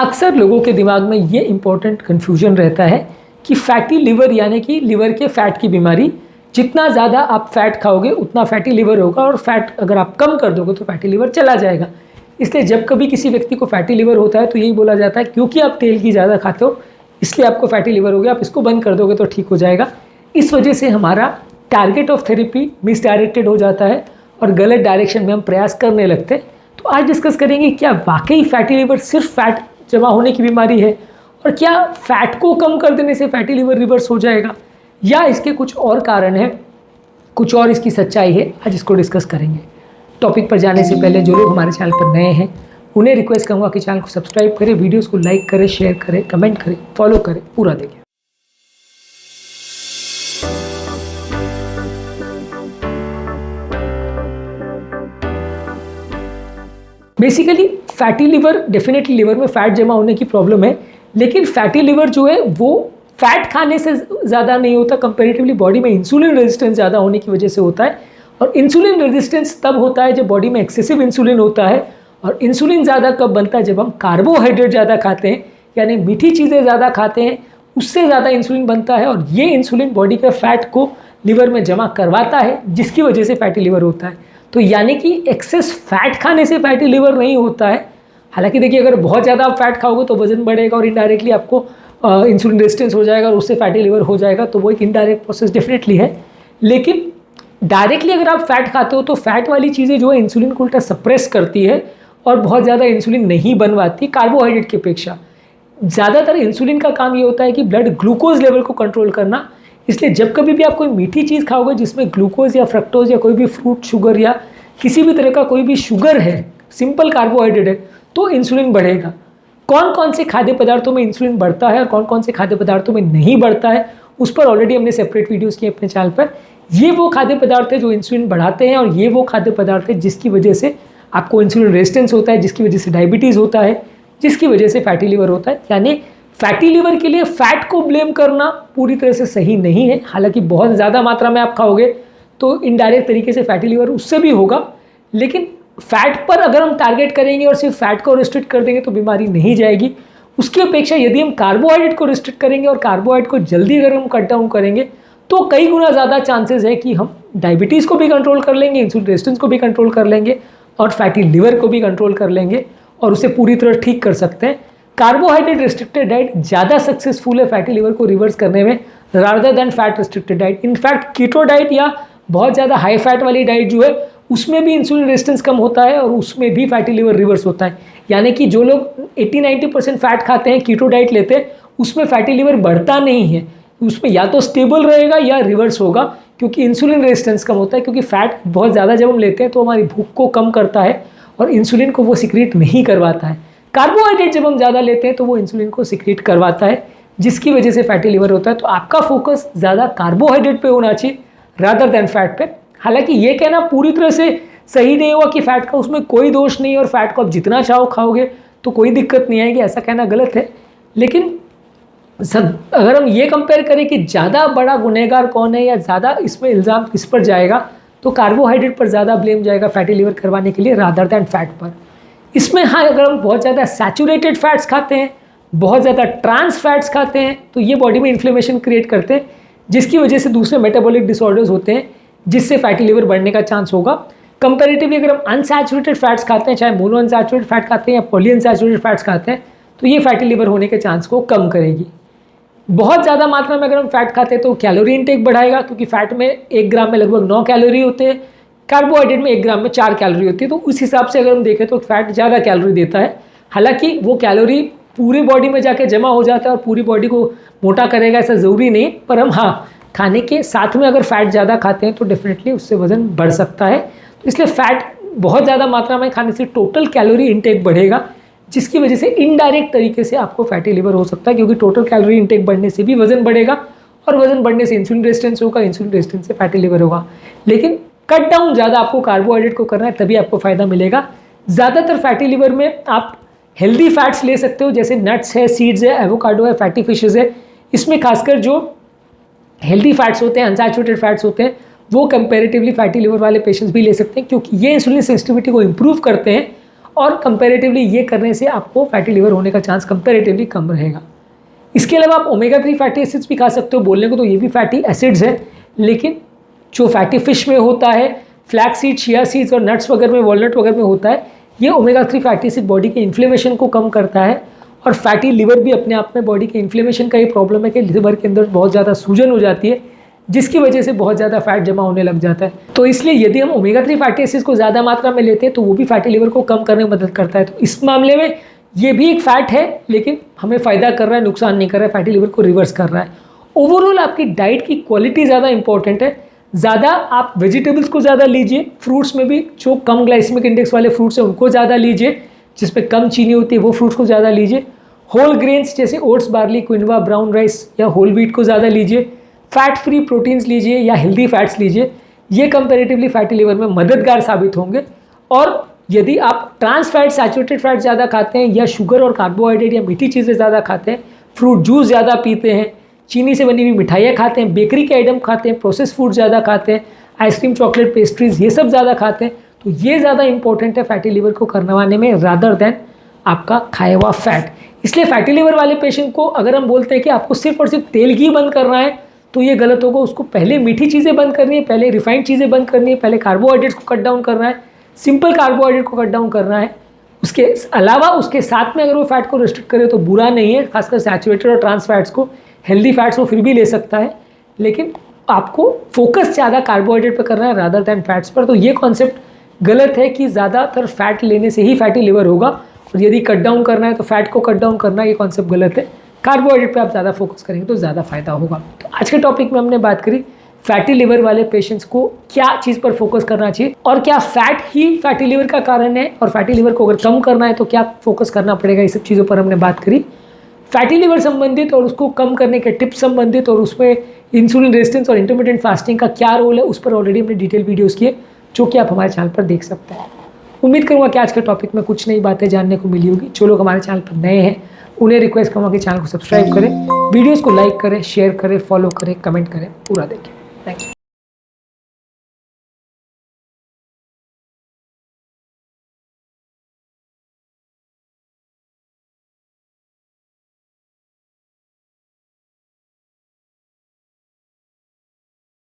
अक्सर लोगों के दिमाग में ये इंपॉर्टेंट कन्फ्यूजन रहता है कि फैटी लिवर यानी कि लिवर के फैट की बीमारी, जितना ज़्यादा आप फैट खाओगे उतना फैटी लिवर होगा और फैट अगर आप कम कर दोगे तो फैटी लिवर चला जाएगा। इसलिए जब कभी किसी व्यक्ति को फैटी लिवर होता है तो यही बोला जाता है क्योंकि आप तेल की ज़्यादा खाते हो इसलिए आपको फैटी लिवर हो गया, आप इसको बंद कर दोगे तो ठीक हो जाएगा। इस वजह से हमारा टारगेट ऑफ थेरेपी मिसडायरेक्टेड हो जाता है और गलत डायरेक्शन में हम प्रयास करने लगते हैं। तो आज डिस्कस करेंगे क्या वाकई फैटी लिवर सिर्फ फैट जमा होने की बीमारी है और क्या फैट को कम कर देने से फैटी लिवर रिवर्स हो जाएगा या इसके कुछ और कारण है, कुछ और इसकी सच्चाई है। आज इसको डिस्कस करेंगे। टॉपिक पर जाने से पहले जो लोग हमारे चैनल पर नए हैं उन्हें रिक्वेस्ट करूँगा कि चैनल को सब्सक्राइब करें, वीडियोस को लाइक करें, शेयर करें, कमेंट करें, फॉलो करें, पूरा देखें। Basically fatty liver definitely liver में फैट जमा होने की प्रॉब्लम है, लेकिन फैटी लिवर जो है वो फैट खाने से ज़्यादा नहीं होता। कंपैरेटिवली बॉडी में इंसुलिन रेजिस्टेंस ज़्यादा होने की वजह से होता है और इंसुलिन रेजिस्टेंस तब होता है जब बॉडी में एक्सेसिव इंसुलिन होता है। और इंसुलिन ज़्यादा कब बनता है? जब हम कार्बोहाइड्रेट ज़्यादा खाते हैं, यानी मीठी चीज़ें ज़्यादा खाते हैं, उससे ज़्यादा इंसुलिन बनता है और ये इंसुलिन बॉडी के फैट को लिवर में जमा करवाता है, जिसकी वजह से फैटी लिवर होता है। तो यानी कि एक्सेस फैट खाने से फैटी लिवर नहीं होता है। हालांकि देखिए, अगर बहुत ज़्यादा आप फैट खाओगे तो वजन बढ़ेगा और इनडायरेक्टली आपको इंसुलिन रेजिस्टेंस हो जाएगा और उससे फैटी लिवर हो जाएगा, तो वो एक इनडायरेक्ट प्रोसेस डेफिनेटली है। लेकिन डायरेक्टली अगर आप फैट खाते हो तो फैट वाली चीज़ें जो है इंसुलिन को उल्टा सप्रेस करती है और बहुत ज़्यादा इंसुलिन नहीं बनवाती कार्बोहाइड्रेट की अपेक्षा। ज़्यादातर इंसुलिन का काम ये होता है कि ब्लड ग्लूकोज लेवल को कंट्रोल करना। इसलिए जब कभी भी आप कोई मीठी चीज़ खाओगे जिसमें ग्लूकोज या फ्रक्टोज या कोई भी फ्रूट शुगर या किसी भी तरह का कोई भी शुगर है, सिंपल कार्बोहाइड्रेट है, तो इंसुलिन बढ़ेगा। कौन कौन से खाद्य पदार्थों में इंसुलिन बढ़ता है और कौन कौन से खाद्य पदार्थों में नहीं बढ़ता है, उस पर ऑलरेडी हमने सेपरेट वीडियोस किए अपने चैनल पर। ये वो खाद्य पदार्थ है जो इंसुलिन बढ़ाते हैं और ये वो खाद्य पदार्थ है जिसकी वजह से आपको इंसुलिन रेजिस्टेंस होता है, जिसकी वजह से डायबिटीज़ होता है, जिसकी वजह से फैटी लिवर होता है। यानी फैटी लिवर के लिए फैट को ब्लेम करना पूरी तरह से सही नहीं है। हालांकि बहुत ज़्यादा मात्रा में आप खाओगे तो इनडायरेक्ट तरीके से फैटी लिवर उससे भी होगा, लेकिन फैट पर अगर हम टारगेट करेंगे और सिर्फ फैट को रिस्ट्रिक्ट कर देंगे तो बीमारी नहीं जाएगी। उसकी अपेक्षा यदि हम कार्बोहाइड्रेट को रिस्ट्रिक्ट करेंगे और कार्बोहाइड्रेट को जल्दी अगर हम कट डाउन करेंगे तो कई गुना ज़्यादा चांसेस है कि हम डायबिटीज़ को भी कंट्रोल कर लेंगे, इंसुलिन रेजिस्टेंस को भी कंट्रोल कर लेंगे और फैटी लिवर को भी कंट्रोल कर लेंगे और उसे पूरी तरह ठीक कर सकते हैं। कार्बोहाइड्रेट रिस्ट्रिक्टेड डाइट ज़्यादा सक्सेसफुल है फैटी लिवर को रिवर्स करने में rather than fat restricted diet. In fact keto diet या बहुत ज़्यादा हाई फैट वाली डाइट जो है उसमें भी इंसुलिन रेजिस्टेंस कम होता है और उसमें भी फैटी लिवर रिवर्स होता है। यानी कि जो लोग 80-90% फैट खाते हैं, कीटो डाइट लेते हैं, उसमें फैटी लिवर बढ़ता नहीं है, उसमें या तो स्टेबल रहेगा या रिवर्स होगा, क्योंकि इंसुलिन रेजिस्टेंस कम होता है। क्योंकि फैट बहुत ज़्यादा जब हम लेते हैं तो हमारी भूख को कम करता है और इंसुलिन को वो सिक्रीट नहीं करवाता है। कार्बोहाइड्रेट जब हम ज़्यादा लेते हैं तो वो इंसुलिन को सिक्रीट करवाता है, जिसकी वजह से फैटी लिवर होता है। तो आपका फोकस ज़्यादा कार्बोहाइड्रेट पे होना चाहिए रादर देन फैट पे। हालांकि ये कहना पूरी तरह से सही नहीं हुआ कि फैट का उसमें कोई दोष नहीं और फैट को आप जितना चाहो खाओगे तो कोई दिक्कत नहीं आएगी, ऐसा कहना गलत है। लेकिन अगर हम ये कंपेयर करें कि ज़्यादा बड़ा गुनहगार कौन है या ज़्यादा इसमें इल्ज़ाम किस पर जाएगा, तो कार्बोहाइड्रेट पर ज़्यादा ब्लेम जाएगा फैटी लिवर करवाने के लिए रादर दैन फैट पर। इसमें हाँ, अगर हम बहुत ज़्यादा सैचुरेटेड फैट्स खाते हैं, बहुत ज़्यादा ट्रांस फैट्स खाते हैं, तो ये बॉडी में इन्फ्लेमेशन क्रिएट करते हैं, जिसकी वजह से दूसरे मेटाबॉलिक डिसऑर्डर्स होते हैं, जिससे फैटी लिवर बढ़ने का चांस होगा। कंपैरेटिवली अगर हम अनसैचुरेटेड फैट्स खाते हैं, चाहे मोनो अनसैचुरेटेड फैट खाते हैं या पॉली अनसैचुरेटेड फैट्स खाते हैं, तो ये फैटी लिवर होने के चांस को कम करेगी। बहुत ज़्यादा मात्रा में अगर हम फैट खाते हैं तो कैलोरी इनटेक बढ़ाएगा, क्योंकि फैट में 1 ग्राम में लगभग 9 कैलोरी होते हैं, कार्बोहाइड्रेट में 1 ग्राम में 4 कैलोरी होती है। तो उस हिसाब से अगर हम देखें तो फैट ज़्यादा कैलोरी देता है। हालांकि वो कैलोरी पूरी बॉडी में जाके जमा हो जाता है और पूरी बॉडी को मोटा करेगा ऐसा ज़रूरी नहीं, पर हम हाँ, खाने के साथ में अगर फैट ज़्यादा खाते हैं तो डेफिनेटली उससे वज़न बढ़ सकता है। तो इसलिए फैट बहुत ज़्यादा मात्रा में खाने से टोटल कैलोरी इनटेक बढ़ेगा, जिसकी वजह से इनडायरेक्ट तरीके से आपको फैटी लिवर हो सकता है, क्योंकि टोटल कैलोरी इनटेक बढ़ने से भी वज़न बढ़ेगा और वज़न बढ़ने से इंसुलिन रेजिस्टेंस होगा, इंसुलिन रेजिस्टेंस से फैटी लिवर होगा। लेकिन कट डाउन ज़्यादा आपको कार्बोहाइड्रेट को करना है, तभी आपको फ़ायदा मिलेगा। ज़्यादातर फैटी लिवर में आप हेल्दी फैट्स ले सकते हो, जैसे नट्स है, सीड्स है, एवोकाडो है, फैटी फिशेज़ है। इसमें खासकर जो हेल्दी फैट्स होते हैं, अनसैचुरेटेड फैट्स होते हैं, वो कंपैरेटिवली फैटी लिवर वाले पेशेंट्स भी ले सकते हैं, क्योंकि ये इंसुलिन सेंसिटिविटी को इम्प्रूव करते हैं और कंपैरेटिवली ये करने से आपको फैटी लिवर होने का चांस कंपैरेटिवली कम रहेगा। इसके अलावा आप ओमेगा 3 फैटी एसिड्स भी खा सकते हो। बोलने को तो ये भी फैटी एसिड्स है, लेकिन जो फैटी फिश में होता है, फ्लैक्स सीड, चिया सीड्स और नट्स वगैरह में, वॉलनट वगैरह में होता है, ये ओमेगा 3 फैटी एसिड बॉडी के इन्फ्लेमेशन को कम करता है। और फैटी लिवर भी अपने आप में बॉडी के इन्फ्लेमेशन का ही प्रॉब्लम है कि लिवर के अंदर बहुत ज़्यादा सूजन हो जाती है, जिसकी वजह से बहुत ज़्यादा फैट जमा होने लग जाता है। तो इसलिए यदि हम ओमेगा 3 फैटी एसिड्स को ज़्यादा मात्रा में लेते हैं तो वो भी फैटी लिवर को कम करने में मदद करता है। तो इस मामले में ये भी एक फैट है, लेकिन हमें फ़ायदा कर रहा है, नुकसान नहीं कर रहा है, फैटी लिवर को रिवर्स कर रहा है। ओवरऑल आपकी डाइट की क्वालिटी ज़्यादा इंपॉर्टेंट है। ज़्यादा आप वेजिटेबल्स को ज़्यादा लीजिए, फ्रूट्स में भी जो कम ग्लाइसेमिक इंडेक्स वाले फ्रूट्स हैं उनको ज़्यादा लीजिए, जिसमें कम चीनी होती है वो फ्रूट्स को ज़्यादा लीजिए। होल ग्रेन्स जैसे oats, barley, quinoa, brown rice या होल व्हीट को ज़्यादा लीजिए। फैट फ्री प्रोटीन्स लीजिए या हेल्दी फैट्स लीजिए, ये कंपैरेटिवली फैटी लिवर में मददगार साबित होंगे। और यदि आप ट्रांस फैट, सैचुरेटेड फैट ज़्यादा खाते हैं या शुगर और कार्बोहाइड्रेट या मीठी चीज़ें ज़्यादा खाते हैं, फ्रूट जूस ज़्यादा पीते हैं, चीनी से बनी हुई मिठाइयाँ खाते हैं, बेकरी के आइटम खाते हैं, प्रोसेस फूड ज़्यादा खाते हैं, आइसक्रीम, चॉकलेट, पेस्ट्रीज, ये सब ज़्यादा खाते हैं, तो ये ज़्यादा इंपॉर्टेंट है फैटी लिवर को करवाने में रादर देन आपका खाया हुआ फैट। इसलिए फैटी लिवर वाले पेशेंट को अगर हम बोलते हैं कि आपको सिर्फ और सिर्फ तेल घी बंद करना है, तो ये गलत होगा। उसको पहले मीठी चीज़ें बंद करनी है, पहले रिफाइंड चीज़ें बंद करनी है, पहले कार्बोहाइड्रेट्स को कट डाउन करना है, सिंपल कार्बोहाइड्रेट को कट डाउन करना है। उसके अलावा उसके साथ में अगर वो फैट को रिस्ट्रिक्ट करे तो बुरा नहीं है, खासकर सैचुरेटेड और ट्रांस फैट्स को। हेल्दी फैट्स को फिर भी ले सकता है, लेकिन आपको फोकस ज़्यादा कार्बोहाइड्रेट पर करना है रादर दैन फैट्स पर। तो ये कॉन्सेप्ट गलत है कि ज़्यादातर फैट लेने से ही फैटी लिवर होगा, और यदि कट डाउन करना है तो फैट को कट डाउन करना है, ये कॉन्सेप्ट गलत है। कार्बोहाइड्रेट पे आप ज़्यादा फोकस करेंगे तो ज़्यादा फायदा होगा। तो आज के टॉपिक में हमने बात करी फैटी लिवर वाले पेशेंट्स को क्या चीज़ पर फोकस करना चाहिए, और क्या फैट ही फैटी लिवर का कारण है, और फैटी लिवर को अगर कम करना है तो क्या फोकस करना पड़ेगा। ये सब चीज़ों पर हमने बात करी। फैटी लिवर संबंधित और उसको कम करने के टिप्स संबंधित, और उसमें इंसुलिन रेजिस्टेंस और इंटरमिटेंट फास्टिंग का क्या रोल है, उस पर ऑलरेडी हमने डिटेल वीडियोज़ किए, जो कि आप हमारे चैनल पर देख सकते हैं। उम्मीद करूँगा कि आज के टॉपिक में कुछ नई बातें जानने को मिली होगी। जो लोग हमारे चैनल पर नए हैं उन्हें रिक्वेस्ट करूँगा कि चैनल को सब्सक्राइब करें, वीडियोस को लाइक करें, शेयर करें, फॉलो करें, कमेंट करें, पूरा देखें।